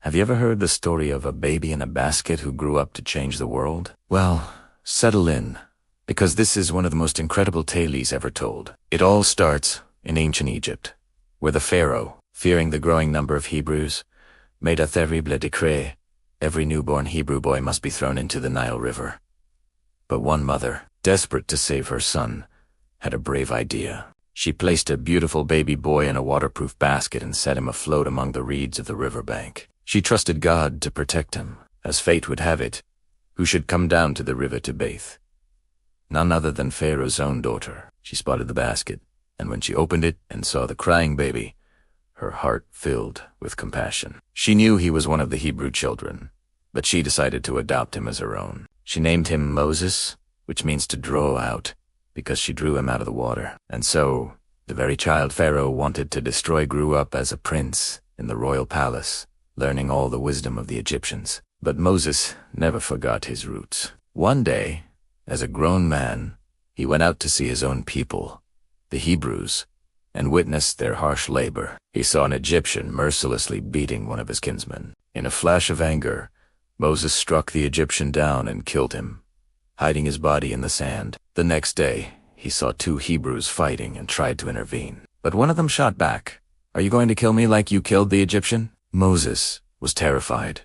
Have you ever heard the story of a baby in a basket who grew up to change the world? Well, settle in, because this is one of the most incredible tales ever told. It all starts in ancient Egypt, where the pharaoh, fearing the growing number of Hebrews, made a terrible decree: every newborn Hebrew boy must be thrown into the Nile River. But one mother, desperate to save her son, had a brave idea. She placed a beautiful baby boy in a waterproof basket and set him afloat among the reeds of the riverbank. She trusted God to protect him. As fate would have it, who should come down to the river to bathe? None other than Pharaoh's own daughter. She spotted the basket, and when she opened it and saw the crying baby, her heart filled with compassion. She knew he was one of the Hebrew children, but she decided to adopt him as her own. She named him Moses, which means to draw out, because she drew him out of the water. And so, the very child Pharaoh wanted to destroy grew up as a prince in the royal palace, learning all the wisdom of the Egyptians. But Moses never forgot his roots. One day, as a grown man, he went out to see his own people, the Hebrews, and witnessed their harsh labor. He saw an Egyptian mercilessly beating one of his kinsmen. In a flash of anger, Moses struck the Egyptian down and killed him, hiding his body in the sand. The next day, he saw two Hebrews fighting and tried to intervene. But one of them shot back. "Are you going to kill me like you killed the Egyptian?" Moses was terrified.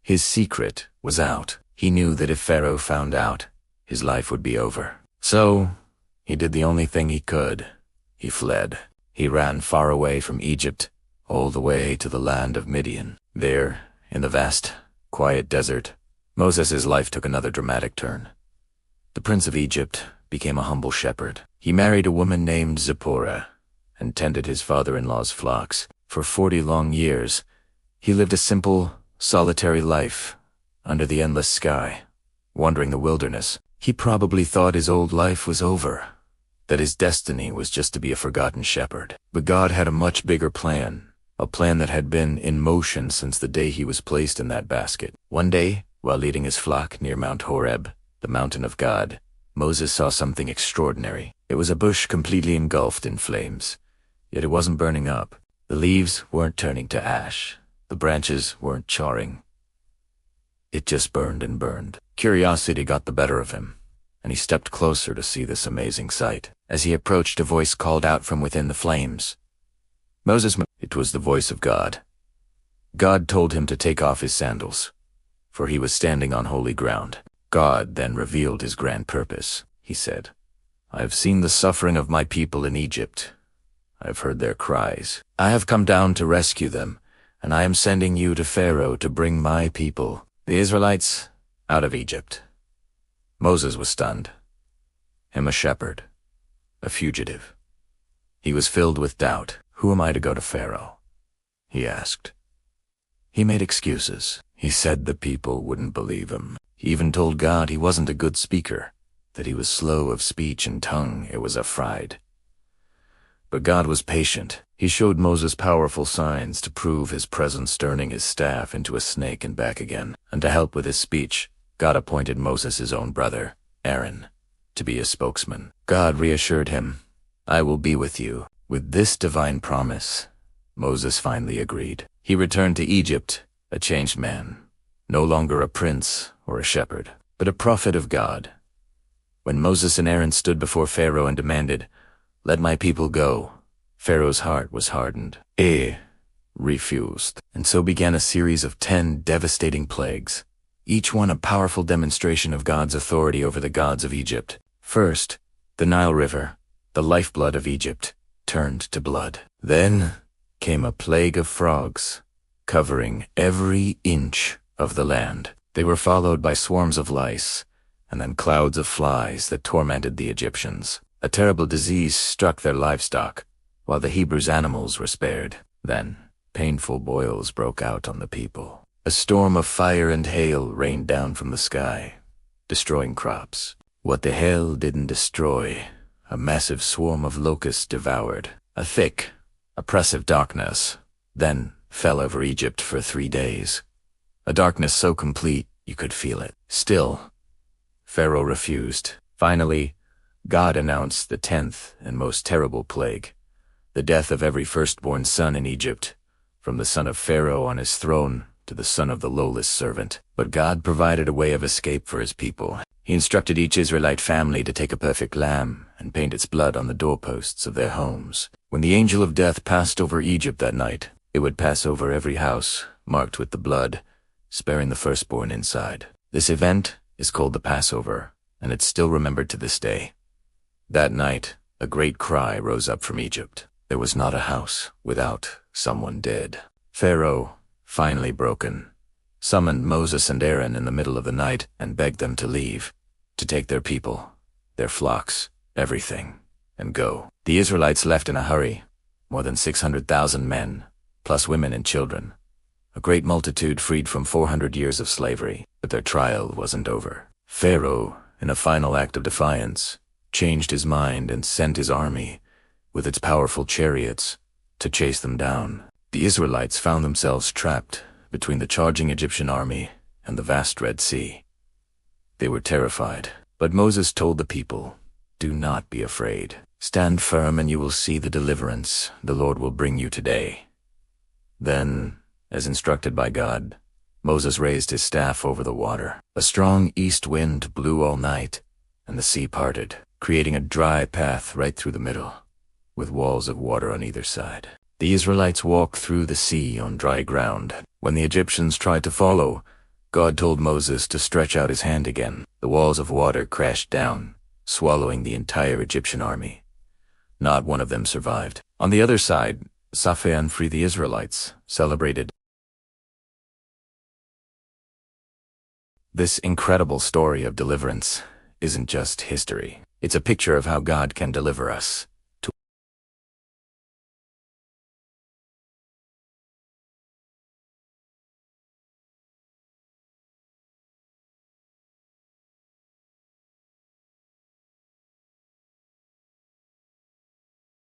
His secret was out. He knew that if Pharaoh found out, his life would be over. So, he did the only thing he could. He fled. He ran far away from Egypt, all the way to the land of Midian. There, in the vast, quiet desert, Moses' life took another dramatic turn. The prince of Egypt became a humble shepherd. He married a woman named Zipporah and tended his father-in-law's flocks. For 40 long years, he lived a simple, solitary life under the endless sky, wandering the wilderness. He probably thought his old life was over, that his destiny was just to be a forgotten shepherd. But God had a much bigger plan, a plan that had been in motion since the day he was placed in that basket. One day, while leading his flock near Mount Horeb, the mountain of God, Moses saw something extraordinary. It was a bush completely engulfed in flames, yet it wasn't burning up. The leaves weren't turning to ash. The branches weren't charring. It just burned and burned. Curiosity got the better of him, and he stepped closer to see this amazing sight. As he approached, a voice called out from within the flames. "Moses," it was the voice of God. God told him to take off his sandals, for he was standing on holy ground. God then revealed his grand purpose. He said, "I have seen the suffering of my people in Egypt. I have heard their cries. I have come down to rescue them, and I am sending you to Pharaoh to bring my people, the Israelites, out of Egypt." Moses was stunned. Him a shepherd, a fugitive. He was filled with doubt. "Who am I to go to Pharaoh?" he asked. He made excuses. He said the people wouldn't believe him. He even told God he wasn't a good speaker, that he was slow of speech and tongue. It was a fright. But God was patient. He showed Moses powerful signs to prove his presence, turning his staff into a snake and back again. And to help with his speech, God appointed Moses' own brother, Aaron, to be his spokesman. God reassured him, "I will be with you." With this divine promise, Moses finally agreed. He returned to Egypt, a changed man, no longer a prince or a shepherd, but a prophet of God. When Moses and Aaron stood before Pharaoh and demanded, "Let my people go," Pharaoh's heart was hardened. He refused. And so began a series of 10 devastating plagues, each one a powerful demonstration of God's authority over the gods of Egypt. First, the Nile River, the lifeblood of Egypt, turned to blood. Then came a plague of frogs, covering every inch of the land. They were followed by swarms of lice, and then clouds of flies that tormented the Egyptians. A terrible disease struck their livestock, while the Hebrews' animals were spared. Then, painful boils broke out on the people. A storm of fire and hail rained down from the sky, destroying crops. What the hail didn't destroy, a massive swarm of locusts devoured. A thick, oppressive darkness then fell over Egypt for 3 days. A darkness so complete you could feel it. Still, Pharaoh refused. Finally, God announced the 10th and most terrible plague, the death of every firstborn son in Egypt, from the son of Pharaoh on his throne to the son of the lowless servant. But God provided a way of escape for his people. He instructed each Israelite family to take a perfect lamb and paint its blood on the doorposts of their homes. When the angel of death passed over Egypt that night, it would pass over every house marked with the blood, sparing the firstborn inside. This event is called the Passover, and it's still remembered to this day. That night, a great cry rose up from Egypt. There was not a house without someone dead. Pharaoh, finally broken, summoned Moses and Aaron in the middle of the night and begged them to leave, to take their people, their flocks, everything, and go. The Israelites left in a hurry, more than 600,000 men, plus women and children, a great multitude freed from 400 years of slavery. But their trial wasn't over. Pharaoh, in a final act of defiance, changed his mind and sent his army, with its powerful chariots, to chase them down. The Israelites found themselves trapped between the charging Egyptian army and the vast Red Sea. They were terrified, but Moses told the people, "Do not be afraid. Stand firm and you will see the deliverance the Lord will bring you today." Then, as instructed by God, Moses raised his staff over the water. A strong east wind blew all night, and the sea parted, creating a dry path right through the middle, with walls of water on either side. The Israelites walked through the sea on dry ground. When the Egyptians tried to follow, God told Moses to stretch out his hand again. The walls of water crashed down, swallowing the entire Egyptian army. Not one of them survived. On the other side, Safan freed the Israelites, celebrated. This incredible story of deliverance isn't just history. It's a picture of how God can deliver us.